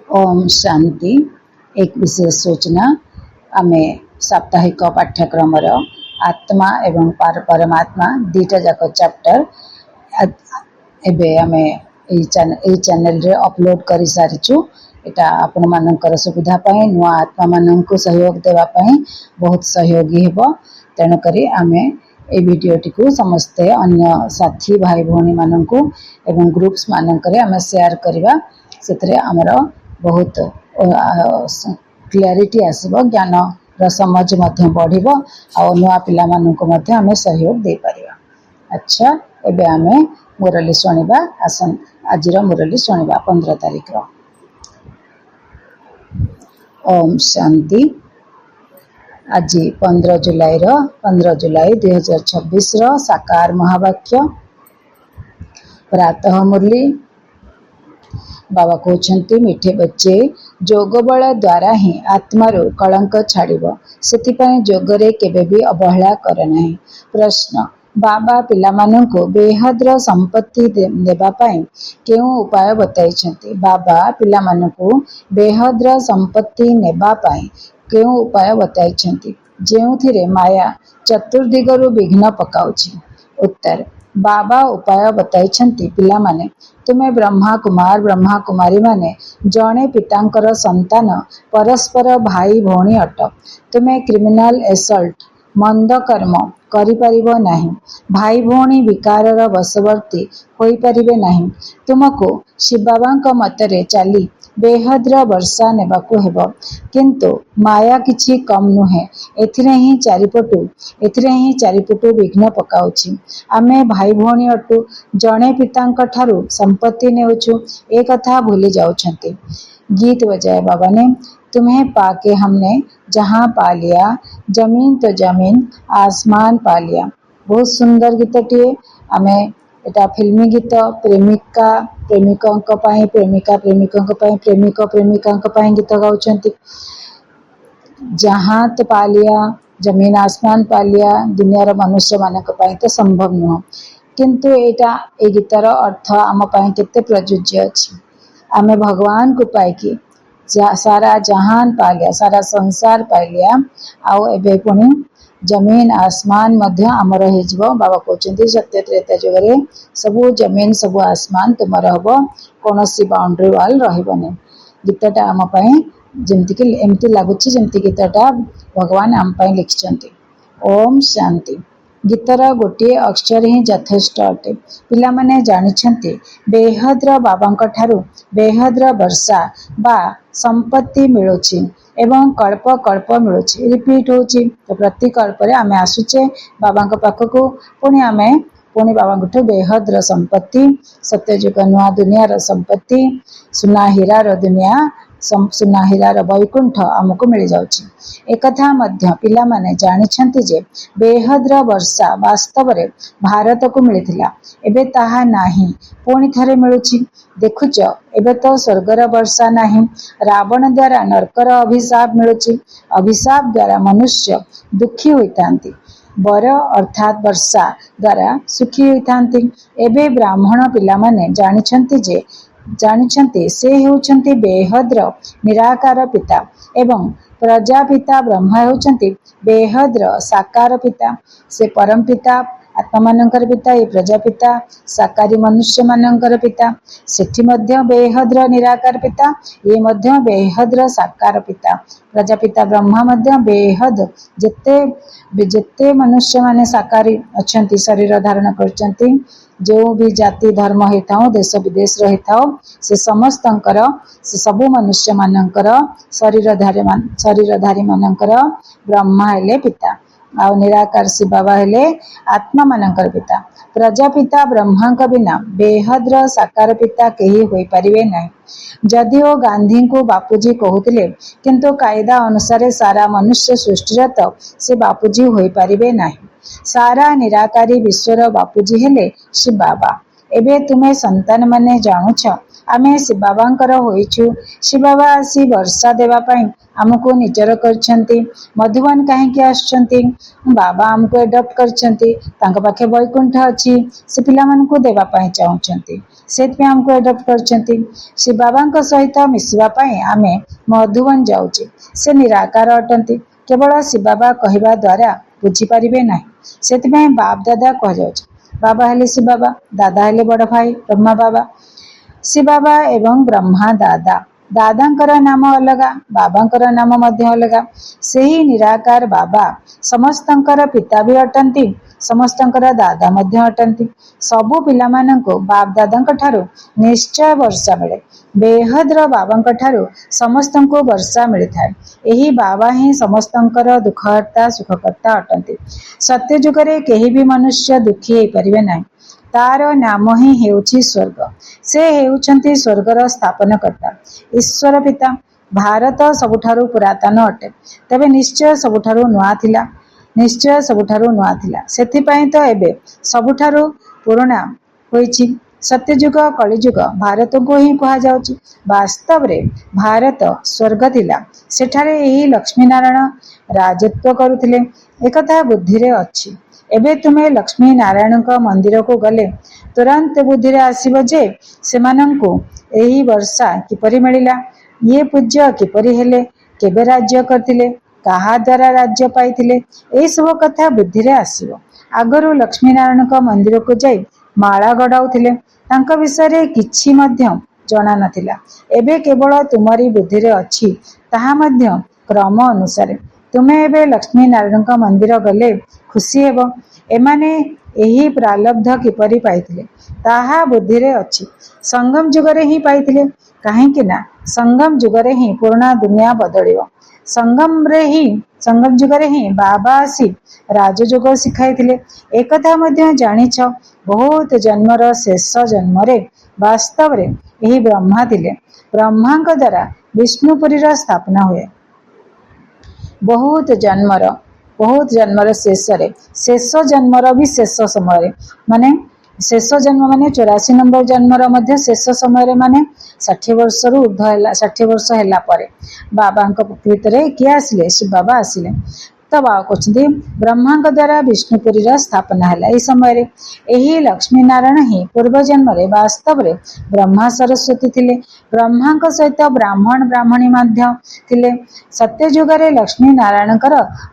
ओम शांति। एक विशेष सूचना आमे साप्ताहिक पाठ्यक्रम आत्मा एवं परमात्मा दुईटा जाक चैप्टर एबे आमे चैनल रे अपलोड कर सारिचु। एटा आपण मानकर सुविधा पाई नुआ आत्मा माननकु सहयोग देवा पाई बहुत सहयोगी हेबो। तेणु करी आमे ए वीडियोटी को समस्ते अन्य साथी भाई भौणी माननकु एवं ग्रुप्स माननकरे आमे शेयर करिवा। सेतरे हमर बहुत क्लियरिटी आसबो, ज्ञान समझ मध्य बढ़िबो आ नुआ पिला माननकु मध्य आमे सहयोग दे परिबा। अच्छा, एबे आमे मुरली सुनिबा। आसन आजिर मुरली सुनिबा 15 तारिख रो। ओम शांति। आज 15 जुलाई 2026 रो साकार महावाक्य प्रातः मुरली। बाबा कहते मिठे बच्चे जोग बल द्वारा ही आत्मार कलंक छाड़ब, से जोगरे केबे भी अवहेला करे नहीं। प्रश्न, बाबा पिला माननकु बेहद्र संपत्ति देबा पाई केउ उपाय बताइछन्ति? बाबा पिला माननकु बेहद्र संपत्ति नेबा पाई केउ उपाय बताइछन्ति जेउथिरे माया चतुर्दिगरु विघ्न पकाउछि? उत्तर, बाबा उपाय बताइछन्ति पिला माने तुमे ब्रह्मा कुमारी माने जणे पितांकर संतान, परस्पर भाई भौणी अट। तुमे क्रिमिनल एसल्ट मंद कर्म करि परिबो नाही। भाई भौणी विकारर वशवर्ती होई परिबे नाही। तुमको शिव बाबांक मतरे चाली बेहद्र वर्षा नेबाकू हेबो, किंतु माया किछि कम नुहे। एथिरे ही चारिपटु विघ्न पकाउछि। आमे भाई भौणी अटु, जणे पितांक ठारू संपत्ति नेउछु, ए कथा भूली जाउछन्ति। गीत बजाए बाबा ने, तुम्हें पाके हमने जहां पा लिया, जमीन तो जमीन आसमान पा लिया। बहुत सुंदर गीतटिए। आमे एटा फिल्मी गीत प्रेमिका प्रेमिकंक पाई, प्रेमिका प्रेमिकंक पाई, प्रेमिक प्रेमिकांक पाई गीत गाउछन्ति। जहां तो पा लिया, जमीन आसमान पा लिया, दुनियार मनुष्य मानक पाई तो संभव नुह, किंतु एटा ए गीतर अर्थ आम पाई केते प्रयोज्य अछि। आमे भगवान को पाइकी सारा जहान पा लिया, सारा संसार पा लिया, आउ एबे पुणी जमीन आसमान मध्य आमर हो जिवो। बाबा कहते सत्य त्रेता जुगरे सबू जमीन सबू आसमान तुमर हबो, कोनोसी बाउंड्री वाल रहिबनी। गीतटा आम पाई जेमति एमति लागुछि जेमति गीतटा भगवान आम पाई लिखिछन्ति। ओम शांति। गीतर गोटे अक्षर ही यथेष्ट अटे। पिला माने जानिछन्ति बेहद्र बाबांक ठारू बेहद्र वर्षा बा संपत्ति मिलुछि एवं कल्प कल्प मिलुछि, रिपीट होछि। तो प्रति कल्प रे आमे आसुचे बाबांक पाखकु, पुणी बाबांकठु बेहद्र संपत्ति, सत्यजुग नुआ दुनियार संपत्ति, सुना हीरार दुनिया, सुना हीरार वैकुंठ आमको मिल जाउछि। एक कथा मध्य पिला माने जानिछन्ति जे बेहद्र वर्षा वास्तव रे भारत को मिलिथिला, एबे ताहा नाही, पुणी थरे मिलुछि। देखुच एबे तो स्वर्गर वर्षा नाही, रावण द्वारा नरकर अभिशाप मिलुछि। अभिशाप द्वारा मनुष्य दुखी होइतांती, बर अर्थात वर्षा द्वारा सुखी होइतांती। एबे ब्राह्मण पिला माने जानिछन्ति से हेउछन्ति बेहद्र निराकार पिता एवं प्रजापिता ब्रह्मा हेउछन्ति बेहद्र साकार पिता। से परम पिता आत्मा मानकर पिता, ये प्रजापिता साकारी मनुष्य मानकर पिता। सेठी मध्य बेहद्र निराकार पिता, ये मध्य बेहद्र साकार पिता। प्रजापिता ब्रह्मा मध्य बेहद जेते मनुष्य माने साकारी अछन्ति, शरीर धारण करछन्ति, जो भी जाति धर्म हेताओ देश विदेश रहिताओ, से समस्तंकर से सबु मनुष्य मानकर शरीरधारी मानकर ब्रह्मा हेले पिता, आ निराकार शिव बाबा हेले आत्मा मानकर पिता। प्रजापिता ब्रह्मांक बिना बेहद्र साकार पिता केही होई परिबे नाही। जदिओ गांधी को बापूजी कहूतिले, किंतु कायदा अनुसार सारा मनुष्य सृष्टिरत से बापूजी होई परिबे नाही। सारा निराकारी विश्वर बापूजी हेले शिव बाबा। एबे तुमे संतान माने जानुछ आमे शिव बाबांकर होइछु। शिव बाबा आसी वर्षा देवा पई आमको निजर करछंती। मधुबन काहेकि आछंती? बाबा आमको एडप्ट करछंती। तांका पाखे वैकुंठ अछि, से पिला मानकु देवा पई चाहुछंती, सेत पे आमको एडप्ट करछंती। शिव बाबांक सहित मिसिबा पई आमे मधुबन जाउचे। से निराकार अटंती, केवल शिव बाबा कहिबा द्वारा बुझी पारिबे नाही, सेतिपई बाप दादा कह जाउचे। बाबा हेले शिव बाबा, दादा हेले बड़ भाई ब्रह्मा बाबा। शिव बाबा एवं ब्रह्मा दादा, दादांकर नाम अलगा, बाबांकर नाम मध्य अलगा। सेही निराकार बाबा समस्तंकर पिता भी अटंती, समस्तंकर दादा मध्य अटंती। सबु पिला मानंको बाप दादांक ठारू निश्चय वर्षा मिले। बेहद्र बाबांक ठारू समस्तंको वर्षा मिलिथाए। एही बाबा ही समस्तंकर दुखहर्ता सुखकर्ता अटंती। सत्य जुगरे केही भी मनुष्य दुखी होई परिबे नाही। तार नाम ही हेउछि स्वर्ग। से हेउछंती स्वर्गर स्थापनकर्ता ईश्वर पिता। भारत सबुठारू पुरातन अटे, तबे निश्चय सबुठारू नुआ थिला, निश्चय सबुठारू नुआ थिला। सेथिपई तो एबे सबुठारू पुराना होइछि। सत्यजुग कलिजुग भारत को ही कहा जाउछि। वास्तव रे भारत स्वर्ग थिला। सेठारे एही लक्ष्मी नारायण राजत्व करुथिले, एकथा बुद्धि रे अछि। एबे तुमे लक्ष्मी नारायण मंदिर को गले तुरंत बुद्धि रे आसीबो जे सेमानंकु एही वर्षा किपरि मिलिला, ये पूज्य किपरि हेले, केबे राज्य करथिले, काहा द्वारा राज्य पाइथिले, एई सब कथा बुद्धि रे आसीबो। आगरु लक्ष्मी नारायण मंदिर को जाई माला गडाउथिले, तांका विषय रे किछि मध्य जणा नथिला। एबे केवल तुमरी बुद्धि रे अछि, ताहा मध्य क्रम अनुसार। तुमे एबे लक्ष्मी नारायण मंदिर गले खुशी हेबो। एमाने एही प्रालब्ध किपरि पाइथिले ताहा बुद्धि रे अछि। संगम जुगरे ही पाइथिले, काहेकि ना संगम जुगरे ही पूर्ण दुनिया बदलियो। संगम जुगरे ही बाबा आसी राजयोग शिखाइथिले। एकथा मध्य जानिछ, बहुत जन्मर शेष जन्मरे वास्तव रे एही ब्रह्मा थिले। ब्रह्मांक द्वारा विष्णुपुरी स्थापना हुए। बहुत जन्मर शेष जन्मर भी शेष समय माने शेष जन्म माने 84 नंबर जन्मर मध्य शेष समय माने 60 वर्ष रु ऊर्ध्व हैला। 60 वर्ष हैला परे बाबांक भितरे किए आसिले? शिव बाबा आसिले। तो बाबा कहते ब्रह्मांक द्वारा विष्णुपुरी स्थापना है। यही समय यही लक्ष्मी नारायण ही पूर्व जन्म वास्तव रे ब्रह्मा सरस्वती थिले। ब्रह्मांक सहित ब्राह्मण ब्राह्मणी मध्य थिले। सत्य जुगरे लक्ष्मी नारायण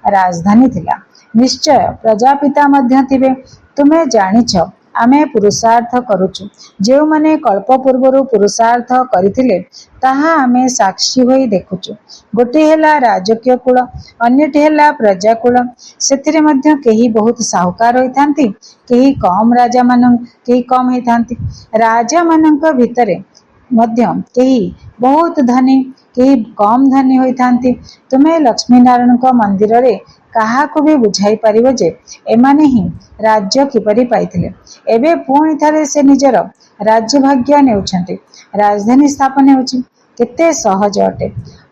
राजधानी थिला। निश्चय प्रजापिता मध्य थिबे। तुमे जानिछ आमे पुरुषार्थ करुचु। जो माने कल्प पूर्वर पुरुषार्थ करिथिले ताहा आमे साक्षी होई देखुचु। गोटे हेला राजकीय कुल, अन्यटी हेला प्रजा कुल। सेथिरे मध्य केही बहुत साहुकार होइथांती, केही कम राजा मान केही कम होइथांती। राजा मानक भितरे मध्य केही बहुत धनी, केही कम धनी होइथांती। तुमे लक्ष्मी नारायण मंदिर रे काहाको भी बुझाई पारिबो जे एमाने ही राज्य किपरि पाइथिले। एबे पुणी थारे से निजर राज्य भाग्य नेउछंती। राजधानी स्थापन हेउछि, केते सहज अटे।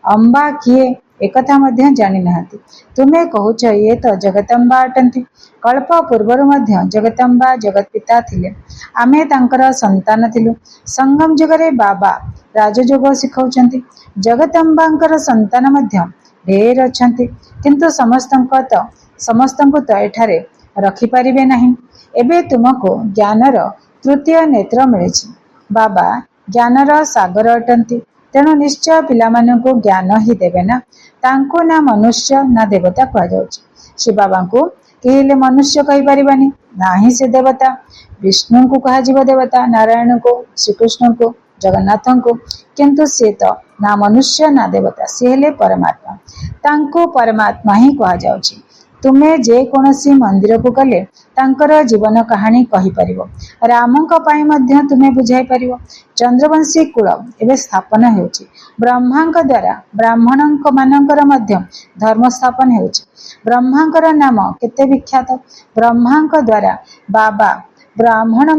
अंबा किए एकथा मध्य जानि नाहांती। तुमे कहुछ ये तो जगदंबा अटंती। कल्प पूर्वर मध्य जगदंबा जगत पिता थिले। आमे तांकर संतान थिलु। संगम जुगरे बाबा राजयोग शिखौछंती। जगदंबांकर संतान मध्य ढेर अछंती, किंतु समस्तंको तो एठारे रखि पारिबे नाही। एबे तुमको ज्ञानर तृतीय नेत्र मिलिछि। बाबा ज्ञानर सागर अटंती, तेणु निश्चय पिलामानंको ज्ञान ही देवे ना। तांको ना मनुष्य ना देवता कह जाउछि। शिव बाबा को केहिले मनुष्य कहि परिबानी, ना ही से देवता। विष्णु को कहा जीव देवता, नारायण को, श्री कृष्ण को, जगन्नाथ को, किंतु से तो ना मनुष्य ना देवता, से हेले परमात्मा। तांको परमात्मा ही कहा जाउछि। तुमे जे कोनसी मंदिर को गले तांकर जीवन कहानी कहि परिबो। रामंक पाई मध्य तुमे बुझाई परिबो। चंद्रवंशी कुल एबे स्थापन हेउछि। ब्रह्मांक द्वारा ब्राह्मणंक मानकर मध्य धर्म स्थापन हेउछि। ब्रह्मांकर नाम केते विख्यात। ब्रह्मांक द्वारा बाबा ब्राह्मण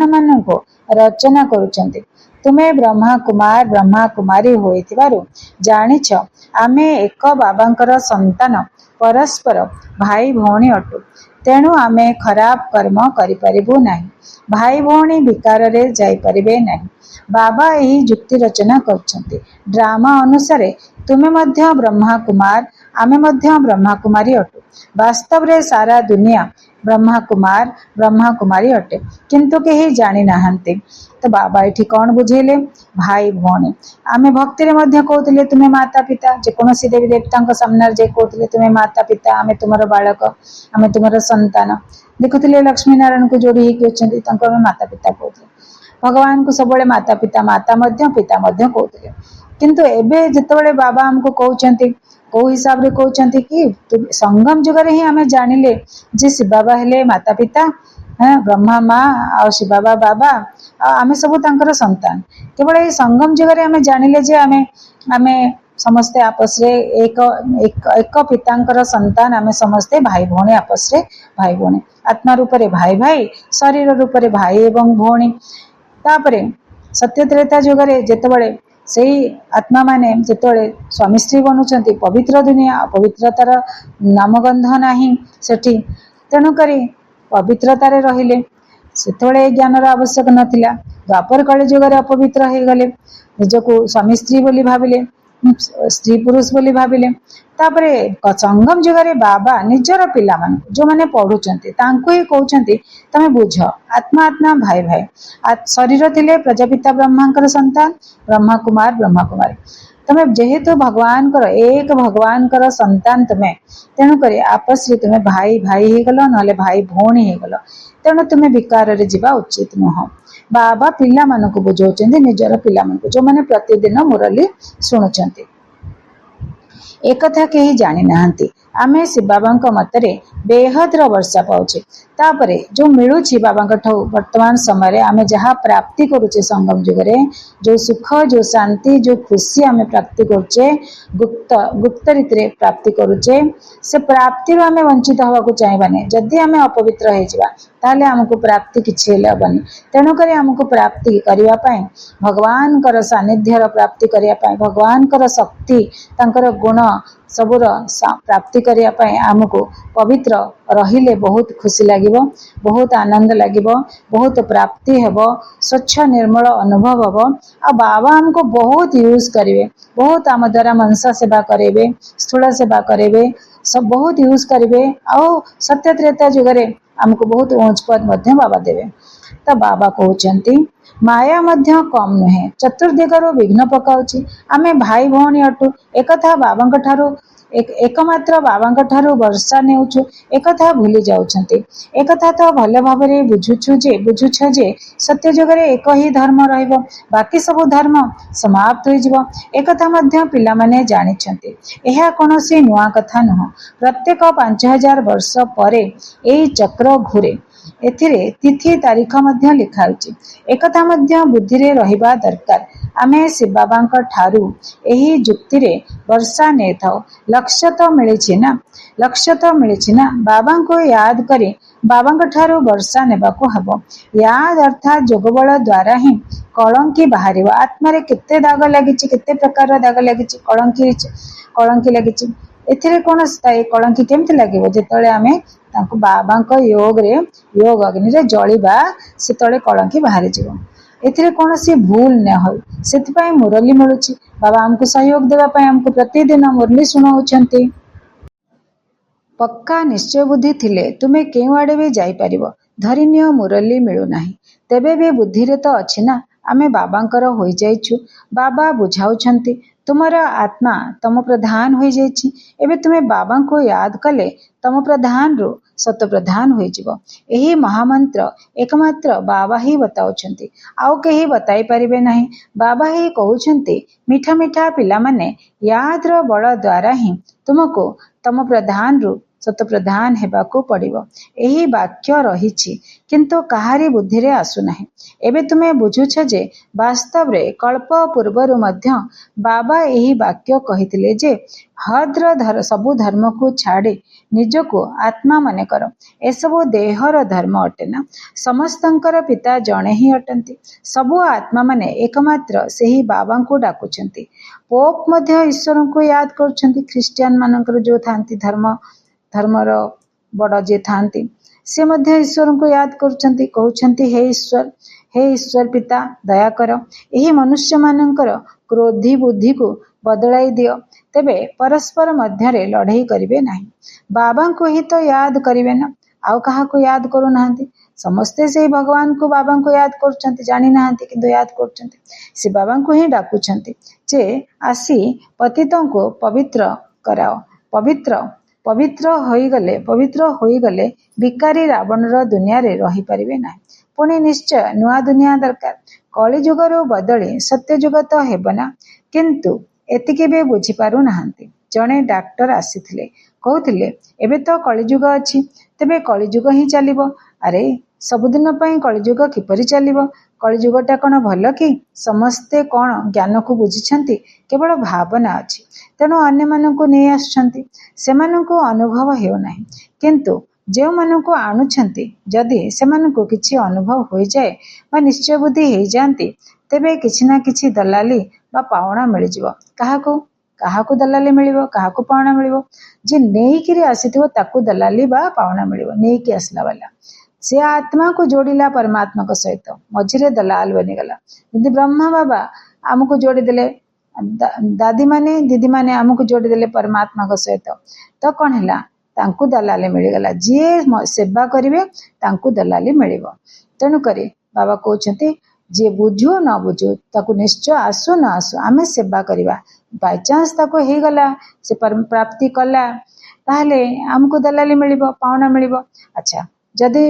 माननको रचना करुचंती। ତୁମେ ବ୍ରହ୍ମା କୁମାର ବ୍ରହ୍ମା କୁମାରୀ ହୋଇଥିବାରୁ ଜାଣିଛ ଆମେ ଏକ ବାବାଙ୍କର ସନ୍ତାନ, ପରସ୍ପର ଭାଇ ଭଉଣୀ ଅଟୁ। ତେଣୁ ଆମେ ଖରାପ କର୍ମ କରିପାରିବୁ ନାହିଁ, ଭାଇ ଭଉଣୀ ବିକାରରେ ଯାଇପାରିବେ ନାହିଁ। ବାବା ଏହି ଯୁକ୍ତି ରଚନା କରିଛନ୍ତି। ଡ୍ରାମା ଅନୁସାରେ ତୁମେ ମଧ୍ୟ ବ୍ରହ୍ମା କୁମାର, ଆମେ ମଧ୍ୟ ବ୍ରହ୍ମା କୁମାରୀ ଅଟୁ। ବାସ୍ତବରେ ସାରା ଦୁନିଆ ବ୍ରହ୍ମା କୁମାର ବ୍ରହ୍ମା କୁମାରୀ ଅଟେ, କିନ୍ତୁ କେହି ଜାଣି ନାହାନ୍ତି। ତ ବାବା ଏଠି କଣ ବୁଝେଇଲେ? ଭାଇ ଭଉଣୀ। ଆମେ ଭକ୍ତିରେ ମଧ୍ୟ କହୁଥିଲେ ତୁମେ ମାତା ପିତା, ଯେକୌଣସି ଦେବୀ ଦେବତାଙ୍କ ସାମ୍ନାରେ ଯାଇ କହୁଥିଲେ ତୁମେ ମାତା ପିତା, ଆମେ ତୁମର ବାଳକ, ଆମେ ତୁମର ସନ୍ତାନ। ଦେଖୁଥିଲେ ଲକ୍ଷ୍ମୀ ନାରାୟଣଙ୍କୁ ଯୋଡି ହେଇକି ଅଛନ୍ତି, ତାଙ୍କୁ ଆମେ ମାତା ପିତା କହୁଥିଲେ। ଭଗବାନଙ୍କୁ ସବୁବେଳେ ମାତା ପିତା, ମାତା ମଧ୍ୟ ପିତା ମଧ୍ୟ କହୁଥିଲେ। କିନ୍ତୁ ଏବେ ଯେତେବେଳେ ବାବା ଆମକୁ କହୁଛନ୍ତି, କୋଉ ହିସାବରେ କହୁଛନ୍ତି କି ସଙ୍ଗମ ଯୁଗରେ ହିଁ ଆମେ ଜାଣିଲେ ଯେ ଶିବ ବାବା ହେଲେ ମାତା ପିତା, ବ୍ରହ୍ମା ମା ଆଉ ଶିବ ବାବା ବାବା, ଆଉ ଆମେ ସବୁ ତାଙ୍କର ସନ୍ତାନ। କେବଳ ଏଇ ସଙ୍ଗମ ଯୁଗରେ ଆମେ ଜାଣିଲେ ଯେ ଆମେ ସମସ୍ତେ ଆପସରେ ଏକ ପିତାଙ୍କର ସନ୍ତାନ, ଆମେ ସମସ୍ତେ ଭାଇ ଭଉଣୀ, ଆପସରେ ଭାଇ ଭଉଣୀ, ଆତ୍ମା ରୂପରେ ଭାଇ ଭାଇ, ଶରୀର ରୂପରେ ଭାଇ ଏବଂ ଭଉଣୀ। ତାପରେ ସତ୍ୟ ତ୍ରେତା ଯୁଗରେ ଯେତେବେଳେ ସେଇ ଆତ୍ମା ମାନେ ଯେତେବେଳେ ସ୍ୱାମୀ ସ୍ତ୍ରୀ ବନୁଛନ୍ତି, ପବିତ୍ର ଦୁନିଆ, ଅପବିତ୍ରତାର ନାମଗନ୍ଧ ନାହିଁ ସେଠି, ତେଣୁକରି ପବିତ୍ରତାରେ ରହିଲେ। ସେତେବେଳେ ଏ ଜ୍ଞାନର ଆବଶ୍ୟକ ନଥିଲା। ଦ୍ୱାପର କଳି ଯୁଗରେ ଅପବିତ୍ର ହେଇଗଲେ, ନିଜକୁ ସ୍ୱାମୀ ସ୍ତ୍ରୀ ବୋଲି ଭାବିଲେ, ସ୍ତ୍ରୀ ପୁରୁଷ ବୋଲି ଭାବିଲେ। ତାପରେ ସଙ୍ଗମ ଯୁଗରେ ବାବା ନିଜର ପିଲାମାନଙ୍କୁ ଯୋଉମାନେ ପଢୁଛନ୍ତି ତାଙ୍କୁ ହିଁ କହୁଛନ୍ତି ତମେ ବୁଝ, ଆତ୍ମା ଆତ୍ମା ଭାଇ ଭାଇ। ଶରୀର ଥିଲେ ପ୍ରଜାପିତା ବ୍ରହ୍ମାଙ୍କର ସନ୍ତାନ, ବ୍ରହ୍ମା କୁମାର ବ୍ରହ୍ମା କୁମାରୀ। ତମେ ଯେହେତୁ ଭଗବାନଙ୍କର ଏକ ଭଗବାନଙ୍କର ସନ୍ତାନ ତୁମେ, ତେଣୁକରି ଆପସରେ ତୁମେ ଭାଇ ଭାଇ ହେଇଗଲ, ନହେଲେ ଭାଇ ଭଉଣୀ ହେଇଗଲ। ତେଣୁ ତୁମେ ବିକାରରେ ଯିବା ଉଚିତ ନୁହଁ। ବାବା ପିଲାମାନଙ୍କୁ ବୁଝାଉଛନ୍ତି, ନିଜର ପିଲାମାନଙ୍କୁ, ଯୋଉମାନେ ପ୍ରତିଦିନ ମୁରଲି ଶୁଣୁଛନ୍ତି। ଏକଥା କେହି ଜାଣି ନାହାନ୍ତି। ଆମେ ଶିବ ବାବାଙ୍କ ମତରେ ବେହଦର ବର୍ଷା ପାଉଛେ। ତାପରେ ଯୋଉ ମିଳୁଛି ବାବାଙ୍କ ଠାରୁ ବର୍ତ୍ତମାନ ସମୟରେ ଆମେ ଯାହା ପ୍ରାପ୍ତି କରୁଛେ, ସଙ୍ଗମ ଯୁଗରେ ଯୋଉ ସୁଖ, ଯୋଉ ଶାନ୍ତି, ଯୋଉ ଖୁସି ଆମେ ପ୍ରାପ୍ତି କରୁଛେ, ଗୁପ୍ତ ରୀତିରେ ପ୍ରାପ୍ତି କରୁଛେ, ସେ ପ୍ରାପ୍ତିରୁ ଆମେ ବଞ୍ଚିତ ହେବାକୁ ଚାହିଁବାନି। ଯଦି ଆମେ ଅପବିତ୍ର ହେଇଯିବା ତାହେଲେ ଆମକୁ ପ୍ରାପ୍ତି କିଛି ହେଲେ ହବନି। ତେଣୁକରି ଆମକୁ ପ୍ରାପ୍ତି କରିବା ପାଇଁ, ଭଗବାନଙ୍କର ସାନ୍ନିଧ୍ୟର ପ୍ରାପ୍ତି କରିବା ପାଇଁ, ଭଗବାନଙ୍କର ଶକ୍ତି, ତାଙ୍କର ଗୁଣ ସବୁର ପ୍ରାପ୍ତି କରିବା ପାଇଁ ଆମକୁ ପବିତ୍ର ରହିଲେ ବହୁତ ଖୁସି ଲାଗିବ, ବହୁତ ଆନନ୍ଦ ଲାଗିବ, ବହୁତ ପ୍ରାପ୍ତି ହେବ, ସ୍ୱଚ୍ଛ ନିର୍ମଳ ଅନୁଭବ ହେବ। ଆଉ ବାବା ଆମକୁ ବହୁତ ୟୁଜ କରିବେ, ବହୁତ ଆମ ଦ୍ୱାରା ମନସା ସେବା କରାଇବେ, ସ୍ଥୂଳ ସେବା କରାଇବେ, ସବୁ ବହୁତ ୟୁଜ କରିବେ। ଆଉ ସତ୍ୟ ତ୍ରେତା ଯୁଗରେ ଆମକୁ ବହୁତ ଉଚ୍ଚ ପଦ ମଧ୍ୟ ବାବା ଦେବେ। ତ ବାବା କହୁଛନ୍ତି ମାୟା ମଧ୍ୟ କମ ନୁହେଁ, ଚତୁର୍ଦିଗରୁ ବିଘ୍ନ ପକାଉଛି। ଆମେ ଭାଇ ଭଉଣୀ ଅଟୁ, ଏକଥା ବାବାଙ୍କ ଠାରୁ, ଏକମାତ୍ର ବାବାଙ୍କ ଠାରୁ ବର୍ଷା ନେଉଛୁ, ଏକଥା ଭୁଲି ଯାଉଛନ୍ତି। ଏକଥା ତ ଭଲ ଭାବରେ ବୁଝୁଛ ଯେ ସତ୍ୟ ଯୁଗରେ ଏକ ହିଁ ଧର୍ମ ରହିବ, ବାକି ସବୁ ଧର୍ମ ସମାପ୍ତ ହୋଇଯିବ। ଏକଥା ମଧ୍ୟ ପିଲାମାନେ ଜାଣିଛନ୍ତି। ଏହା କୌଣସି ନୂଆ କଥା ନୁହଁ। ପ୍ରତ୍ୟେକ 5000 ବର୍ଷ ପରେ ଏହି ଚକ୍ର ଘୁରେ। ଏଥିରେ ତିଥି ତାରିଖ ମଧ୍ୟ ଲେଖା ହୋଇଛି। ଏକଥା ମଧ୍ୟ ବୁଦ୍ଧିରେ ରହିବା ଦରକାର। ଆମେ ଶିବ ବାବାଙ୍କ ଠାରୁ ଏହି ଯୁକ୍ତିରେ ବର୍ଷା ନେଇଥାଉ। ଲକ୍ଷ୍ୟ ତ ମିଳିଛି ନା, ବାବାଙ୍କୁ ୟାଦ କରି ବାବାଙ୍କ ଠାରୁ ବର୍ଷା ନେବାକୁ ହେବ। ୟାଦ ଅର୍ଥାତ ଯୋଗବଳ ଦ୍ୱାରା ହିଁ କଳଙ୍କି ବାହାରିବ। ଆତ୍ମାରେ କେତେ ଦାଗ ଲାଗିଛି, କେତେ ପ୍ରକାରର ଦାଗ ଲାଗିଛି, କଳଙ୍କି ଲାଗିଛି। ଏଥିରେ କଣ କଳଙ୍କି କେମିତି ଲାଗିବ? ଯେତେବେଳେ ଆମେ ତାଙ୍କୁ ବାବାଙ୍କ ଯୋଗ ଅଗ୍ନିରେ ଜଳିବା, ସେତେବେଳେ କଳଙ୍କି ବାହାରିଯିବ। ଏଥିରେ କୌଣସି ଭୁଲ ନ ହଉ, ସେଥିପାଇଁ ମୁରଲି ମିଳୁଛି। ବାବା ଆମକୁ ସହଯୋଗ ଦେବା ପାଇଁ ଆମକୁ ପ୍ରତିଦିନ ମୁରଲି ଶୁଣାଉଛନ୍ତି। ପକ୍କା ନିଶ୍ଚୟ ବୁଦ୍ଧି ଥିଲେ ତୁମେ କେଉଁ ଆଡେ ବି ଯାଇପାରିବ। ଧରିନିଅ ମୁରଲି ମିଳୁନାହିଁ, ତେବେ ବି ବୁଦ୍ଧିରେ ତ ଅଛି ନା, ଆମେ ବାବାଙ୍କର ହୋଇଯାଇଛୁ। ବାବା ବୁଝାଉଛନ୍ତି ତୁମର ଆତ୍ମା ତମ ପ୍ରଧାନ ହୋଇଯାଇଛି। ଏବେ ତୁମେ ବାବାଙ୍କୁ ୟାଦ କଲେ ତମ ପ୍ରଧାନରୁ ସତ ପ୍ରଧାନ ହୋଇଯିବ। ଏହି ମହାମନ୍ତ୍ର ଏକମାତ୍ର ବାବା ହିଁ ବତାଉଛନ୍ତି, ଆଉ କେହି ବତାଇ ପାରିବେ ନାହିଁ। ବାବା ହିଁ କହୁଛନ୍ତି ମିଠା ମିଠା ପିଲାମାନେ, ୟାଦର ବଳ ଦ୍ୱାରା ହିଁ ତୁମକୁ ତମ ପ୍ରଧାନରୁ ଶତପ୍ରଧାନ ହେବାକୁ ପଡ଼ିବ। ଏହି ବାକ୍ୟ ରହିଛି କିନ୍ତୁ କାହାରି ବୁଦ୍ଧିରେ ଆସୁନାହିଁ। ଏବେ ତୁମେ ବୁଝୁଛ ଯେ ବାସ୍ତବରେ କଳ୍ପ ପୂର୍ବରୁ ମଧ୍ୟ ବାବା ଏହି ବାକ୍ୟ କହିଥିଲେ ଯେ ହଦ୍ର ସବୁ ଧର୍ମକୁ ଛାଡ଼ି ନିଜକୁ ଆତ୍ମା ମନେକର। ଏସବୁ ଦେହର ଧର୍ମ ଅଟେ ନା? ସମସ୍ତଙ୍କର ପିତା ଜଣେ ହିଁ ଅଟନ୍ତି। ସବୁ ଆତ୍ମାମାନେ ଏକମାତ୍ର ସେହି ବାବାଙ୍କୁ ଡାକୁଛନ୍ତି। ପୋପ୍ ମଧ୍ୟ ଈଶ୍ୱରଙ୍କୁ ୟାଦ କରୁଛନ୍ତି। ଖ୍ରୀଷ୍ଟିଆନ ମାନଙ୍କର ଯେଉଁ ଥାନ୍ତି ଧର୍ମର ବଡ଼ ଯିଏ ଥାନ୍ତି ସେ ମଧ୍ୟ ଈଶ୍ୱରଙ୍କୁ ୟାଦ କରୁଛନ୍ତି, କହୁଛନ୍ତି ହେ ଈଶ୍ୱର ପିତା ଦୟାକର ଏହି ମନୁଷ୍ୟମାନଙ୍କର କ୍ରୋଧୀ ବୁଦ୍ଧିକୁ ବଦଳାଇ ଦିଅ। ତେବେ ପରସ୍ପର ମଧ୍ୟରେ ଲଢ଼େଇ କରିବେ ନାହିଁ। ବାବାଙ୍କୁ ହିଁ ତ ୟାଦ କରିବେ ନା, ଆଉ କାହାକୁ ୟାଦ କରୁନାହାନ୍ତି। ସମସ୍ତେ ସେଇ ଭଗବାନଙ୍କୁ ବାବାଙ୍କୁ ୟାଦ କରୁଛନ୍ତି, ଜାଣିନାହାନ୍ତି କିନ୍ତୁ ୟାଦ କରୁଛନ୍ତି। ସେ ବାବାଙ୍କୁ ହିଁ ଡାକୁଛନ୍ତି ଯେ ଆସି ପତିତଙ୍କୁ ପବିତ୍ର କରାଅ। ପବିତ୍ର ହୋଇଗଲେ ଭିକାରୀ ରାବଣର ଦୁନିଆରେ ରହିପାରିବେ ନାହିଁ। ପୁଣି ନିଶ୍ଚୟ ନୂଆ ଦୁନିଆ ଦରକାର। କଳିଯୁଗରୁ ବଦଳି ସତ୍ୟଯୁଗ ତ ହେବ ନା। କିନ୍ତୁ ଏତିକି ବି ବୁଝିପାରୁନାହାନ୍ତି। ଜଣେ ଡାକ୍ତର ଆସିଥିଲେ, କହୁଥିଲେ ଏବେ ତ କଳିଯୁଗ ଅଛି, ତେବେ କଳିଯୁଗ ହିଁ ଚାଲିବ। ଆରେ ସବୁଦିନ ପାଇଁ କଳିଯୁଗ କିପରି ଚାଲିବ? କଳିଯୁଗଟା କ'ଣ ଭଲ କି? ସମସ୍ତେ କ'ଣ ଜ୍ଞାନକୁ ବୁଝିଛନ୍ତି? କେବଳ ଭାବନା ଅଛି। ତେଣୁ ଅନ୍ୟମାନଙ୍କୁ ନେଇ ଆସୁଛନ୍ତି, ସେମାନଙ୍କୁ ଅନୁଭବ ହେଉନାହିଁ। କିନ୍ତୁ ଯେଉଁମାନଙ୍କୁ ଆଣୁଛନ୍ତି ଯଦି ସେମାନଙ୍କୁ କିଛି ଅନୁଭବ ହୋଇଯାଏ ବା ନିଶ୍ଚୟ ବୁଦ୍ଧି ହେଇଯାଆନ୍ତି, ତେବେ କିଛି ନା କିଛି ଦଲାଲି ବା ପାଉଣା ମିଳିଯିବ। କାହାକୁ ଦଲାଲି ମିଳିବ? କାହାକୁ ପାଉଣା ମିଳିବ? ଯେ ନେଇକିରି ଆସିଥିବ ତାକୁ ଦଲାଲି ବା ପାଉଣା ମିଳିବ। ନେଇକି ଆସିଲା ବାଲା ସେ ଆତ୍ମାକୁ ଯୋଡ଼ିଲା ପରମାତ୍ମାଙ୍କ ସହିତ, ମଝିରେ ଦଲାଲ ବନିଗଲା। ଯଦି ବ୍ରହ୍ମା ବାବା ଆମକୁ ଯୋଡ଼ିଦେଲେ, ଦାଦୀମାନେ ଦିଦିମାନେ ଆମକୁ ଯୋଡ଼ିଦେଲେ ପରମାତ୍ମାଙ୍କ ସହିତ, ତ କ'ଣ ହେଲା? ତାଙ୍କୁ ଦଲାଲି ମିଳିଗଲା। ଯିଏ ସେବା କରିବେ ତାଙ୍କୁ ଦଲାଲି ମିଳିବ। ତେଣୁକରି ବାବା କହୁଛନ୍ତି ଯିଏ ବୁଝୁ ନ ବୁଝୁ ତାକୁ ନିଶ୍ଚୟ ଆସୁ ନ ଆସୁ ଆମେ ସେବା କରିବା। ବାଇଚାନ୍ସ ତାକୁ ହେଇଗଲା, ସେ ପ୍ରାପ୍ତି କଲା, ତାହେଲେ ଆମକୁ ଦଲାଲି ମିଳିବ, ପାଉଣା ମିଳିବ। ଆଚ୍ଛା, ଯଦି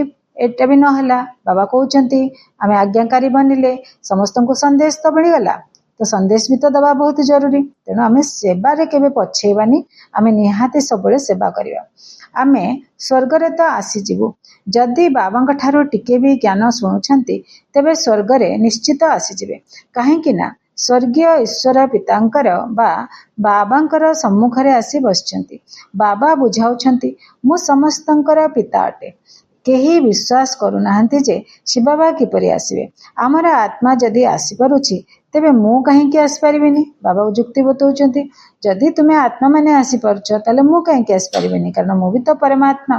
ଏଟା ବି ନହେଲା, ବାବା କହୁଛନ୍ତି ଆମେ ଆଜ୍ଞାକାରୀ ବନିଲେ ସମସ୍ତଙ୍କୁ ସନ୍ଦେଶ ତ ମିଳିଗଲା, ତ ସନ୍ଦେଶ ବି ତ ଦେବା ବହୁତ ଜରୁରୀ। ତେଣୁ ଆମେ ସେବାରେ କେବେ ପଛେଇବାନି, ଆମେ ନିହାତି ସବୁବେଳେ ସେବା କରିବା। ଆମେ ସ୍ୱର୍ଗରେ ତ ଆସିଯିବୁ। ଯଦି ବାବାଙ୍କ ଠାରୁ ଟିକେ ବି ଜ୍ଞାନ ଶୁଣୁଛନ୍ତି ତେବେ ସ୍ୱର୍ଗରେ ନିଶ୍ଚିତ ଆସିଯିବେ। କାହିଁକି ନା ସ୍ୱର୍ଗୀୟ ଈଶ୍ୱର ପିତାଙ୍କର ବା ବାବାଙ୍କର ସମ୍ମୁଖରେ ଆସି ବସିଛନ୍ତି। ବାବା ବୁଝାଉଛନ୍ତି ମୁଁ ସମସ୍ତଙ୍କର ପିତା ଅଟେ। କେହି ବିଶ୍ୱାସ କରୁନାହାନ୍ତି ଯେ ଶିବବାବା କିପରି ଆସିବେ। ଆମର ଆତ୍ମା ଯଦି ଆସିପାରୁଛି ତେବେ ମୁଁ କାହିଁକି ଆସିପାରିବିନି? ବାବା ଯୁକ୍ତି ବତାଉଛନ୍ତି ଯଦି ତୁମେ ଆତ୍ମାମାନେ ଆସିପାରୁଛ ତାହେଲେ ମୁଁ କାହିଁକି ଆସିପାରିବିନି? କାରଣ ମୁଁ ବି ତ ପରମାତ୍ମା।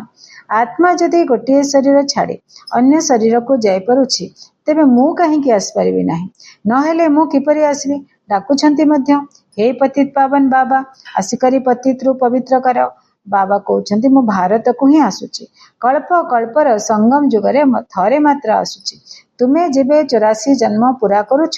ଆତ୍ମା ଯଦି ଗୋଟିଏ ଶରୀର ଛାଡ଼ି ଅନ୍ୟ ଶରୀରକୁ ଯାଇପାରୁଛି ତେବେ ମୁଁ କାହିଁକି ଆସିପାରିବି ନାହିଁ? ନହେଲେ ମୁଁ କିପରି ଆସିବି? ଡାକୁଛନ୍ତି ମଧ୍ୟ ହେ ପତିତ ପାବନ ବାବା ଆସିକରି ପତିତରୁ ପବିତ୍ର କର। ବାବା କହୁଛନ୍ତି ମୁଁ ଭାରତକୁ ହିଁ ଆସୁଛି। କଳ୍ପ କଳ୍ପର ସଙ୍ଗମ ଯୁଗରେ ଥରେ ମାତ୍ର ଆସୁଛି। ତୁମେ ଯେବେ 84 ଜନ୍ମ ପୁରା କରୁଛ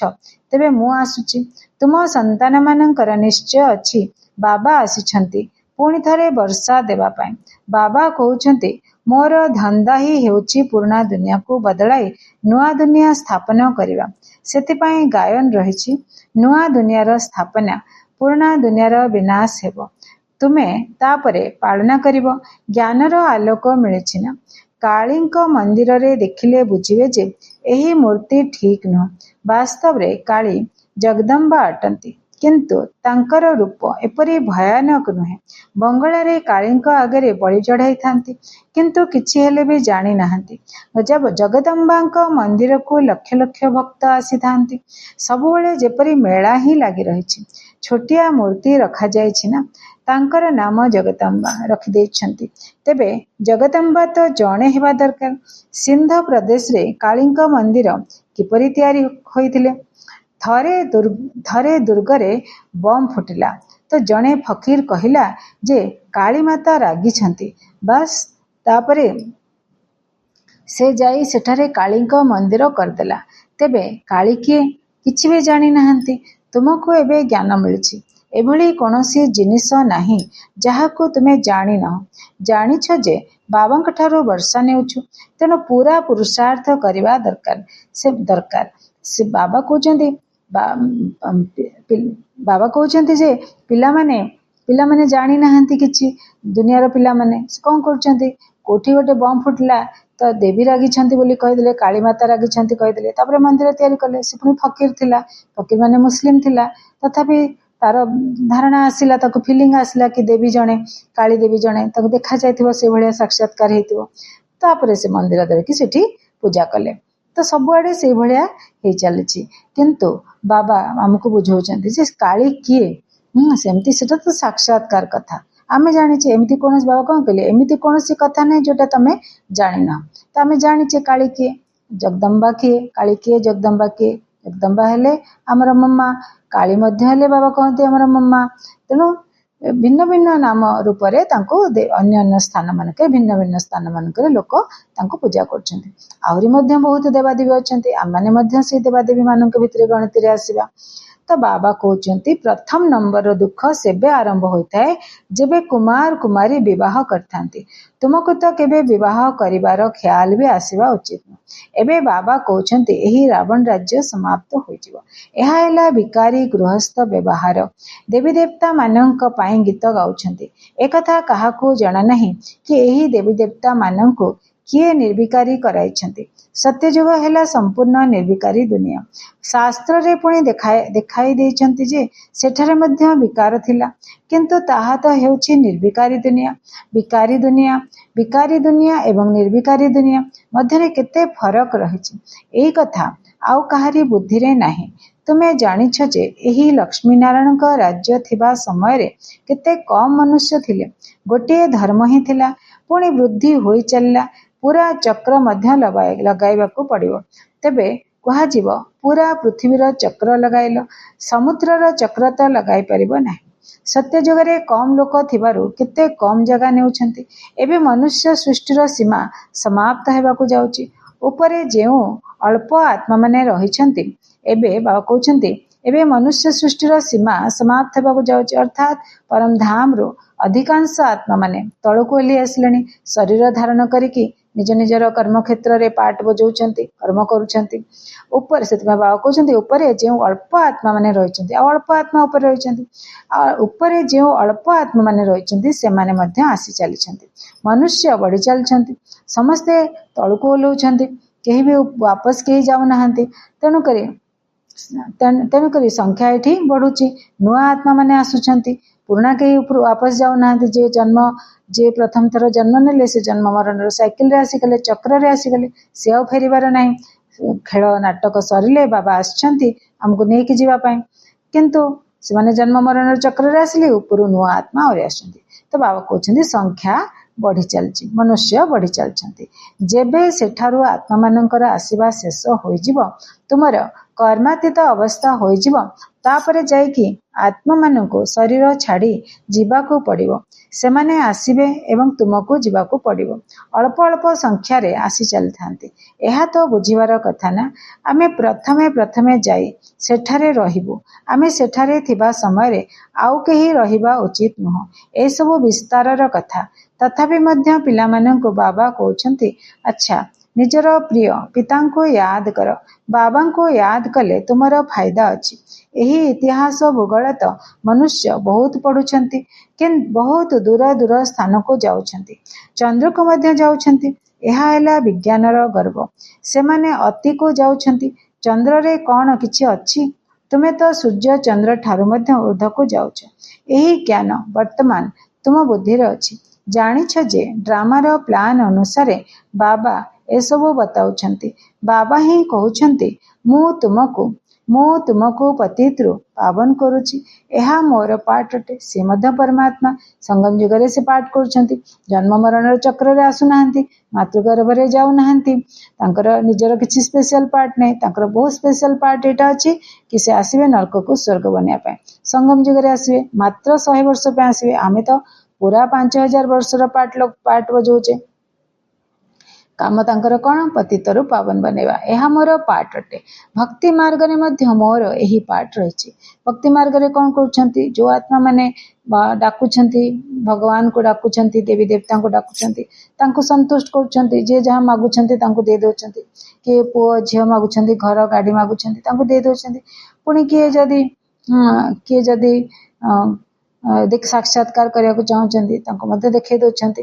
ତେବେ ମୁଁ ଆସୁଛି। ତୁମ ସନ୍ତାନମାନଙ୍କର ନିଶ୍ଚୟ ଅଛି ବାବା ଆସିଛନ୍ତି ପୁଣି ଥରେ ବର୍ଷା ଦେବା ପାଇଁ। ବାବା କହୁଛନ୍ତି ମୋର ଧନ୍ଦା ହିଁ ହେଉଛି ପୁରୁଣା ଦୁନିଆକୁ ବଦଳାଇ ନୂଆ ଦୁନିଆ ସ୍ଥାପନ କରିବା। ସେଥିପାଇଁ ଗାୟନ ରହିଛି ନୂଆ ଦୁନିଆର ସ୍ଥାପନା, ପୁରୁଣା ଦୁନିଆର ବିନାଶ ହେବ। ତୁମେ ତାପରେ ପାଳନ କରିବ। ଜ୍ଞାନର ଆଲୋକ ମିଳିଛି ନା? କାଳୀଙ୍କ ମନ୍ଦିରରେ ଦେଖିଲେ ବୁଝିବେ ଯେ ଏହି ମୂର୍ତ୍ତି ଠିକ୍ ନୁହଁ। ବାସ୍ତବରେ କାଳୀ ଜଗଦମ୍ବା ଅଟନ୍ତି, କିନ୍ତୁ ତାଙ୍କର ରୂପ ଏପରି ଭୟାନକ ନୁହେଁ। ବଙ୍ଗଳାରେ କାଳୀଙ୍କ ଆଗରେ ବଳି ଚଢ଼ାଇଥାନ୍ତି, କିନ୍ତୁ କିଛି ହେଲେ ବି ଜାଣିନାହାନ୍ତି। ଜଗଦମ୍ବାଙ୍କ ମନ୍ଦିରକୁ ଲକ୍ଷ ଲକ୍ଷ ଭକ୍ତ ଆସିଥାନ୍ତି। ସବୁବେଳେ ଯେପରି ମେଳା ହିଁ ଲାଗି ରହିଛି। ଛୋଟିଆ ମୂର୍ତ୍ତି ରଖାଯାଇଛି ନା, ତାଙ୍କର ନାମ ଜଗଦମ୍ବା ରଖିଦେଇଛନ୍ତି। ତେବେ ଜଗଦମ୍ବା ତ ଜଣେ ହେବା ଦରକାର। ସିନ୍ଧ ପ୍ରଦେଶରେ କାଳୀଙ୍କ ମନ୍ଦିର କିପରି ତିଆରି ହୋଇଥିଲେ? ଥରେ ଦୁର୍ଗରେ ବମ୍ ଫୁଟିଲା ତ ଜଣେ ଫକୀର କହିଲା ଯେ କାଳୀ ମାତା ରାଗିଛନ୍ତି। ବାସ୍, ତାପରେ ସେ ଯାଇ ସେଠାରେ କାଳୀଙ୍କ ମନ୍ଦିର କରିଦେଲା। ତେବେ କାଳୀ କିଏ? କିଛି ବି ଜାଣିନାହାନ୍ତି। ତୁମକୁ ଏବେ ଜ୍ଞାନ ମିଳିଛି। ଏଭଳି କୌଣସି ଜିନିଷ ନାହିଁ ଯାହାକୁ ତୁମେ ଜାଣିନାହଁ। ଜାଣିଛ ଯେ ବାବାଙ୍କ ଠାରୁ ବର୍ଷା ନେଉଛୁ, ତେଣୁ ପୁରା ପୁରୁଷାର୍ଥ କରିବା ଦରକାର। ସେ ବାବା କହୁଛନ୍ତି ଯେ ପିଲାମାନେ ପିଲାମାନେ ଜାଣି ନାହାନ୍ତି କିଛି, ଦୁନିଆର ପିଲାମାନେ ସେ କ'ଣ କରୁଛନ୍ତି, କୋଉଠି ଗୋଟେ ବମ୍ ଫୁଟିଲା ତ ଦେବୀ ରାଗିଛନ୍ତି ବୋଲି କହିଦେଲେ, କାଳୀମାତା ରାଗିଛନ୍ତି କହିଦେଲେ, ତାପରେ ମନ୍ଦିର ତିଆରି କଲେ। ସେ ପୁଣି ଫକୀର ଥିଲା, ଫକୀର ମାନେ ମୁସଲିମ ଥିଲା, ତଥାପି ତାର ଧାରଣା ଆସିଲା, ତାକୁ ଫିଲିଙ୍ଗ ଆସିଲା କି ଦେବୀ ଜଣେ, କାଳୀ ଦେବୀ ଜଣେ, ତାକୁ ଦେଖାଯାଇଥିବ ସେଇଭଳିଆ ସାକ୍ଷାତକାର ହେଇଥିବ, ତାପରେ ସେ ମନ୍ଦିର ଧରିକି ସେଠି ପୂଜା କଲେ। ତ ସବୁଆଡେ ସେଇଭଳିଆ ହେଇ ଚାଲିଛି। କିନ୍ତୁ ବାବା ଆମକୁ ବୁଝଉଛନ୍ତି ଯେ କାଳୀ କିଏ, ସେମିତି ସେଟା ତ ସାକ୍ଷାତକାର କଥା ଆମେ ଜାଣିଛେ। ଏମିତି କୌଣସି ବାବା କ'ଣ କହିଲେ, ଏମିତି କୌଣସି କଥା ନାହିଁ ଯୋଉଟା ତମେ ଜାଣିନ। ତ ଆମେ ଜାଣିଛେ କାଳୀ କିଏ, ଜଗଦମ୍ବା କିଏ, କାଳୀ କିଏ, ଜଗଦମ୍ବା କିଏ। ଜଗଦମ୍ବା ହେଲେ ଆମର ମମ୍ମା, କାଳୀ ମଧ୍ୟ ହେଲେ ବାବା କହନ୍ତି ଆମର ମମ୍ମା। ତେଣୁ ଭିନ୍ନ ଭିନ୍ନ ନାମ ରୂପରେ ତାଙ୍କୁ ଅନ୍ୟ ଅନ୍ୟ ସ୍ଥାନ ମାନଙ୍କରେ, ଭିନ୍ନ ଭିନ୍ନ ସ୍ଥାନ ମାନଙ୍କରେ ଲୋକ ତାଙ୍କୁ ପୂଜା କରୁଛନ୍ତି। ଆହୁରି ମଧ୍ୟ ବହୁତ ଦେବାଦେବୀ ଅଛନ୍ତି, ଆମମାନେ ମଧ୍ୟ ସେଇ ଦେବାଦେବୀ ମାନଙ୍କ ଭିତରେ ଗଣତିରେ ଆସିବା। ତ ବାବା କହୁଛନ୍ତି ପ୍ରଥମ ନମ୍ବରର ଦୁଃଖ ସେବେ ଆରମ୍ଭ ହୋଇଥାଏ ଯେବେ କୁମାର କୁମାରୀ ବିବାହ କରିଥାନ୍ତି। ତୁମକୁ ତ କେବେ ବିବାହ କରିବାର ଖ୍ୟାଲ ବି ଆସିବା ଉଚିତ ନୁହେଁ। ଏବେ ବାବା କହୁଛନ୍ତି ଏହି ରାବଣ ରାଜ୍ୟ ସମାପ୍ତ ହୋଇଯିବ। ଏହା ହେଲା ଭିକାରୀ ଗୃହସ୍ଥ ବ୍ୟବହାର। ଦେବୀ ଦେବତା ମାନଙ୍କ ପାଇଁ ଗୀତ ଗାଉଛନ୍ତି। ଏକଥା କାହାକୁ ଜଣା ନାହିଁ କି ଏହି ଦେବୀ ଦେବତା ମାନଙ୍କୁ କିଏ ନିର୍ବିକାରୀ କରାଇଛନ୍ତି। ସତ୍ୟଯୁଗ ହେଲା ସମ୍ପୂର୍ଣ୍ଣ ନିର୍ବିକାରୀ ଦୁନିଆ। ଶାସ୍ତ୍ରରେ ପୁଣି ଦେଖାଇ ଦେଇଛନ୍ତି ଯେ ସେଠାରେ ମଧ୍ୟ ବିକାର ଥିଲା, କିନ୍ତୁ ତାହା ତ ହେଉଛି ନିର୍ବିକାରୀ ଦୁନିଆ। ବିକାରୀ ଦୁନିଆ ଏବଂ ନିର୍ବିକାରୀ ଦୁନିଆ ମଧ୍ୟରେ କେତେ ଫରକ ରହିଛି, ଏହି କଥା ଆଉ କାହାରି ବୁଦ୍ଧିରେ ନାହିଁ। ତୁମେ ଜାଣିଛ ଯେ ଏହି ଲକ୍ଷ୍ମୀନାରାୟଣଙ୍କ ରାଜ୍ୟ ଥିବା ସମୟରେ କେତେ କମ ମନୁଷ୍ୟ ଥିଲେ। ଗୋଟିଏ ଧର୍ମ ହିଁ ଥିଲା, ପୁଣି ବୃଦ୍ଧି ହୋଇ ଚାଲିଲା। ପୁରା ଚକ୍ର ମଧ୍ୟ ଲଗାଇବାକୁ ପଡ଼ିବ। ତେବେ କୁହାଯିବ ପୁରା ପୃଥିବୀର ଚକ୍ର ଲଗାଇଲ, ସମୁଦ୍ରର ଚକ୍ର ତ ଲଗାଇ ପାରିବ ନାହିଁ। ସତ୍ୟ ଯୁଗରେ କମ ଲୋକ ଥିବାରୁ କେତେ କମ ଜାଗା ନେଉଛନ୍ତି। ଏବେ ମନୁଷ୍ୟ ସୃଷ୍ଟିର ସୀମା ସମାପ୍ତ ହେବାକୁ ଯାଉଛି। ଉପରେ ଯେଉଁ ଅଳ୍ପ ଆତ୍ମାମାନେ ରହିଛନ୍ତି, ଏବେ ବାବା କହୁଛନ୍ତି ଏବେ ମନୁଷ୍ୟ ସୃଷ୍ଟିର ସୀମା ସମାପ୍ତ ହେବାକୁ ଯାଉଛି, ଅର୍ଥାତ୍ ପରମଧାମରୁ ଅଧିକାଂଶ ଆତ୍ମାମାନେ ତଳକୁ ଓହ୍ଲି ଆସିଲେଣି। ଶରୀର ଧାରଣ କରିକି ନିଜ ନିଜର କର୍ମକ୍ଷେତ୍ରରେ ପାଠ ବଜାଉଛନ୍ତି, କର୍ମ କରୁଛନ୍ତି। ଉପରେ ସେଥିପାଇଁ ବାବା କହୁଛନ୍ତି ଉପରେ ଯେଉଁ ଅଳ୍ପ ଆତ୍ମା ମାନେ ରହିଛନ୍ତି, ଆଉ ଅଳ୍ପ ଆତ୍ମା ଉପରେ ରହିଛନ୍ତି, ଆଉ ଉପରେ ଯେଉଁ ଅଳ୍ପ ଆତ୍ମା ମାନେ ରହିଛନ୍ତି ସେମାନେ ମଧ୍ୟ ଆସି ଚାଲିଛନ୍ତି। ମନୁଷ୍ୟ ବଢି ଚାଲିଛନ୍ତି, ସମସ୍ତେ ତଳକୁ ଓହ୍ଲଉଛନ୍ତି, କେହି ବି ବାପସ କେହି ଯାଉନାହାନ୍ତି। ତେଣୁକରି ସଂଖ୍ୟା ଏଠି ବଢୁଛି, ନୂଆ ଆତ୍ମା ମାନେ ଆସୁଛନ୍ତି, ପୁରୁଣା କେହି ଉପରୁ ବାପସ ଯାଉନାହାନ୍ତି। ଯିଏ ପ୍ରଥମ ଥର ଜନ୍ମ ନେଲେ ସେ ଜନ୍ମ ମରଣର ସାଇକେଲରେ ଆସିଗଲେ, ଚକ୍ରରେ ଆସିଗଲେ, ସେ ଆଉ ଫେରିବାର ନାହିଁ। ଖେଳ ନାଟକ ସରିଲେ ବାବା ଆସିଛନ୍ତି ଆମକୁ ନେଇକି ଯିବା ପାଇଁ, କିନ୍ତୁ ସେମାନେ ଜନ୍ମ ମରଣର ଚକ୍ରରେ ଆସିଲେ, ଉପରୁ ନୂଆ ଆତ୍ମା ଆହୁରି ଆସୁଛନ୍ତି। ତ ବାବା କହୁଛନ୍ତି ସଂଖ୍ୟା ବଢି ଚାଲିଛି, ମନୁଷ୍ୟ ବଢି ଚାଲିଛନ୍ତି। ଯେବେ ସେଠାରୁ ଆତ୍ମା ମାନଙ୍କର ଆସିବା ଶେଷ ହୋଇଯିବ, ତୁମର କର୍ମାତୀତ ଅବସ୍ଥା ହୋଇଯିବ, ତାପରେ ଯାଇକି ଆତ୍ମା ମାନଙ୍କୁ ଶରୀର ଛାଡି ଯିବାକୁ ପଡିବ। ସେମାନେ ଆସିବେ ଏବଂ ତୁମକୁ ଯିବାକୁ ପଡିବ। ଅଳ୍ପ ଅଳ୍ପ ସଂଖ୍ୟାରେ ଆସି ଚାଲିଥାନ୍ତି। ଏହା ତ ବୁଝିବାର କଥା ନା। ଆମେ ପ୍ରଥମେ ଯାଇ ସେଠାରେ ରହିବୁ। ଆମେ ସେଠାରେ ଥିବା ସମୟରେ ଆଉ କେହି ରହିବା ଉଚିତ ନୁହଁ। ଏସବୁ ବିସ୍ତାରର କଥା। ତଥାପି ମଧ୍ୟ ପିଲାମାନଙ୍କୁ ବାବା କହୁଛନ୍ତି, ଆଚ୍ଛା ନିଜର ପ୍ରିୟ ପିତାଙ୍କୁ ୟାଦ କର। ବାବାଙ୍କୁ ୟାଦ କଲେ ତୁମର ଫାଇଦା ଅଛି। ଏହି ଇତିହାସ ଭୂଗୋଳ ତ ମନୁଷ୍ୟ ବହୁତ ପଢୁଛନ୍ତି, କିନ୍ତୁ ବହୁତ ଦୂର ଦୂର ସ୍ଥାନକୁ ଯାଉଛନ୍ତି, ଚନ୍ଦ୍ରକୁ ମଧ୍ୟ ଯାଉଛନ୍ତି। ଏହା ହେଲା ବିଜ୍ଞାନର ଗର୍ବ। ସେମାନେ ଅତିକୁ ଯାଉଛନ୍ତି। ଚନ୍ଦ୍ରରେ କ'ଣ କିଛି ଅଛି? ତୁମେ ତ ସୂର୍ଯ୍ୟ ଚନ୍ଦ୍ର ଠାରୁ ମଧ୍ୟ ଊର୍ଦ୍ଧ୍ୱକୁ ଯାଉଛ। ଏହି ଜ୍ଞାନ ବର୍ତ୍ତମାନ ତୁମ ବୁଦ୍ଧିରେ ଅଛି। ଜାଣିଛ ଯେ ଡ୍ରାମାର ପ୍ଲାନ ଅନୁସାରେ ବାବା ଏସବୁ ବତାଉଛନ୍ତି। ବାବା ହିଁ କହୁଛନ୍ତି ମୁଁ ତୁମକୁ ପତିତରୁ ପାବନ କରୁଛି। ଏହା ମୋର ପାଠ ଅଟେ। ସେ ମଧ୍ୟ ପରମାତ୍ମା। ସଙ୍ଗମ ଯୁଗରେ ସେ ପାଠ କରୁଛନ୍ତି। ଜନ୍ମ ମରଣର ଚକ୍ରରେ ଆସୁନାହାନ୍ତି, ମାତୃଗର୍ଭରେ ଯାଉନାହାନ୍ତି। ତାଙ୍କର ନିଜର କିଛି ସ୍ପେଶାଲ ପାର୍ଟ ନାହିଁ। ତାଙ୍କର ବହୁତ ସ୍ପେଶାଲ ପାର୍ଟ ଏଇଟା ଅଛି କି ସେ ଆସିବେ ନର୍କକୁ ସ୍ୱର୍ଗ ବନେଇବା ପାଇଁ। ସଙ୍ଗମ ଯୁଗରେ ଆସିବେ, ମାତ୍ର 100 ବର୍ଷ ପାଇଁ ଆସିବେ। ଆମେ ତ ପୁରା 5000 ବର୍ଷର ପାଠ ବଜାଉଛେ। କାମ ତାଙ୍କର କ'ଣ? ପତିତରୁ ପାବନ ବନେଇବା। ଏହା ମୋର ପାଠ ଅଟେ। ଭକ୍ତି ମାର୍ଗରେ ମଧ୍ୟ ମୋର ଏହି ପାଠ ରହିଛି। ଭକ୍ତି ମାର୍ଗରେ କ'ଣ କରୁଛନ୍ତି? ଯୋଉ ଆତ୍ମା ମାନେ ଡାକୁଛନ୍ତି, ଭଗବାନଙ୍କୁ ଡାକୁଛନ୍ତି, ଦେବୀ ଦେବତାଙ୍କୁ ଡାକୁଛନ୍ତି, ତାଙ୍କୁ ସନ୍ତୁଷ୍ଟ କରୁଛନ୍ତି। ଯିଏ ଯାହା ମାଗୁଛନ୍ତି ତାଙ୍କୁ ଦେଇ ଦଉଛନ୍ତି। କିଏ ପୁଅ ଝିଅ ମାଗୁଛନ୍ତି, ଘର ଗାଡି ମାଗୁଛନ୍ତି, ତାଙ୍କୁ ଦେଇ ଦଉଛନ୍ତି। ପୁଣି କିଏ ଯଦି साक्षात्कार करने चाहते देखा दौरान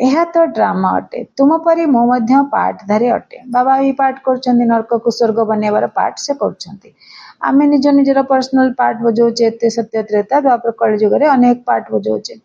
यह तो ड्रामा अटे। तुम परी मो मध्य पार्टधारी अटे। बाबा भी पार्ट कर नरक को स्वर्ग बनवार पार्ट से कर आमे निज निजर पर्सनल पार्ट बजाऊे एत सत्य त्रेता द्वापर कलि जुगे अनेक पार्ट बजाऊे।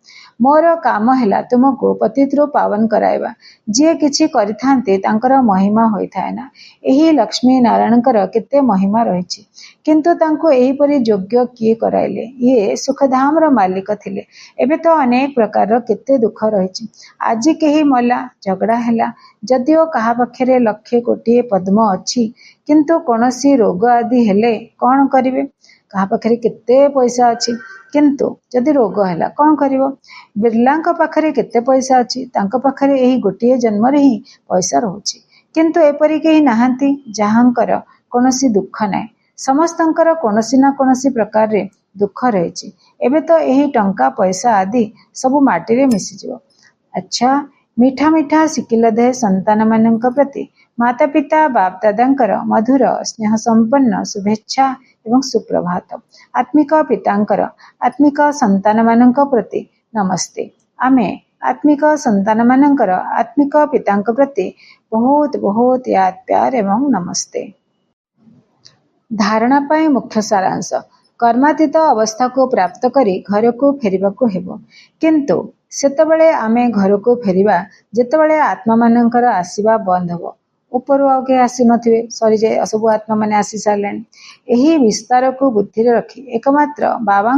मोर काम है तुमको पतित रु पावन कराइबा। जी किछि करिथांते तांकर महिमा होइथाय ना। एही लक्ष्मी नारायण केते महिमा रही किंतु तांको एही परि योग्य किए कराइले। ये सुखधाम रो मालिक थिले। एबे तो अनेक प्रकार केते दुख रही। आज केही मला झगड़ा हैला जदिओ कहा पक्षरे लक्षे कोटी पद्म अच्छी किंतु कौनसी रोग आदि हेले कौन करिवे। कहा पाखरे केते पैसा अच्छी किंतु जदि रोग हैला कौन करिवो। बिरलांक पाखरे केते पैसा अच्छी तांको पाखरे एही गोटिए जन्म रे ही पैसा रहउची किंतु एपरि केही नाहांती जहांकर कौनसी दुख नाही। समस्तंकर कौनसी ना कौनसी प्रकार रे दुख रही। एबे तो यही टंका पैसा आदि सब माटी रे मिसी जिवो। अच्छा मीठा मीठा शिकिल दे संतान मानक प्रति माता पिता बाप दादांकर मधुर स्नेह संपन्न शुभेच्छा एवं सुप्रभात। आत्मिक पितांकर आत्मिक संतान मानक प्रति नमस्ते। आमे आत्मिक संतान मानकर आत्मिक पितांक प्रति बहुत बहुत याद प्यार एवं नमस्ते। धारणा पाई मुख्य सारांश कर्मातीत अवस्था को प्राप्त करी घर को फेरिबा को हेबो किंतु सेतबेले आमे घर को फेरिबा जेतबेले आत्मा मानकर आसीबा बंद हबो। उपरु आउ के आसी नथिबे सरी जे सब आत्मा माने आसी सारलेन। एही विस्तार को बुद्धि रे रखी एकमात्र बाबा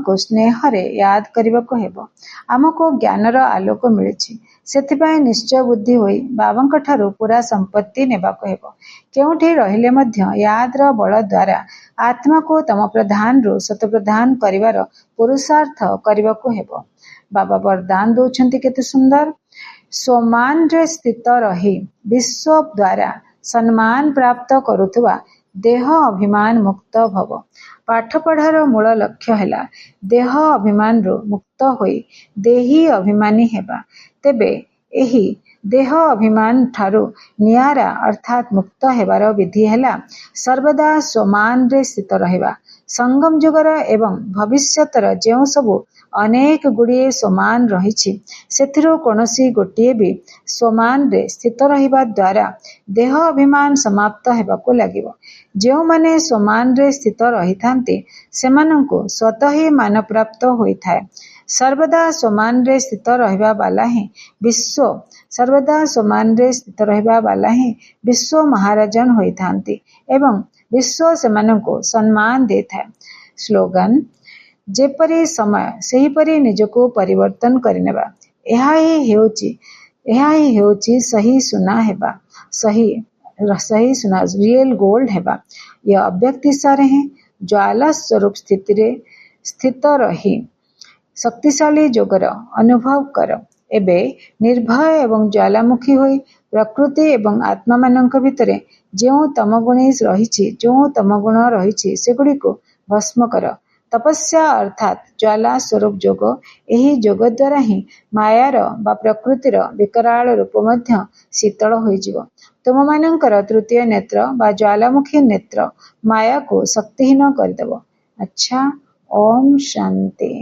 को स्नेह रे याद करबा को हेबो। हमको ज्ञानर आलोक मिलछि सेथिपाई निश्चय बुद्धि होई बाबांक ठारू पूरा संपत्ति नेबा को हेबो। केउठी रहिले मध्य यादर बल द्वारा आत्मा को तम प्रधान रु सत प्रधान करिवार पुरुषार्थ करबा को हेबो। बाबा वरदान दौछंती केते सुंदर। स्वमान रे स्थित रही विश्व द्वारा सम्मान प्राप्त करुथुवा देह अभिमान मुक्त भव। पाठ पढ़ार मूल लक्ष्य है देह अभिमान रु मुक्त होई देही अभिमानी हेबा। तेबे एही देह अभिमान ठारू नियारा अर्थात मुक्त हेबार विधि है सर्वदा स्वमान रे स्थित रहिबा। संगम जुगर एवं भविष्यतर जेउ सबु अनेक गुड़िए स्वमान रही सेथिरो कोनोसी गोटिए भी स्वमान रे स्थित रहिबा द्वारा देह अभिमान समाप्त हेबाको लागिबो। जेउ माने स्वमान रे स्थित रही थांती सेमानंको स्वतः ही मान प्राप्त होइथाय। सर्वदा स्वमान रे स्थित रहिबा वाला ही विश्व महाराजन होइथांती एवं विश्व सेमानंको सम्मान देथाय। स्लोगन जेपरी समय सही परी निजको परिवर्तन करिनेबा। यह ही हेउची सही सुना हेबा। सही सुना रियल गोल्ड हेबा। यह अव्यक्ति सारे हैं ज्वाला स्वरूप स्थित रही शक्तिशाली जोगर अनुभव कर। एबे निर्भय एवं ज्वालामुखी होई प्रकृति एवं आत्मा मानक भितरे जो तमगुण रही सेगुड़ी को भस्म कर। तपस्या अर्थात ज्वाला स्वरूप जोग। यही जोग द्वारा ही मायार बा प्रकृतिर विकराल रूप मध्य शीतल होइजिवो। तुम मानकर तृतीय नेत्र बा ज्वालामुखी नेत्र माया को शक्तिहीन करदेव। अच्छा ओम शांति।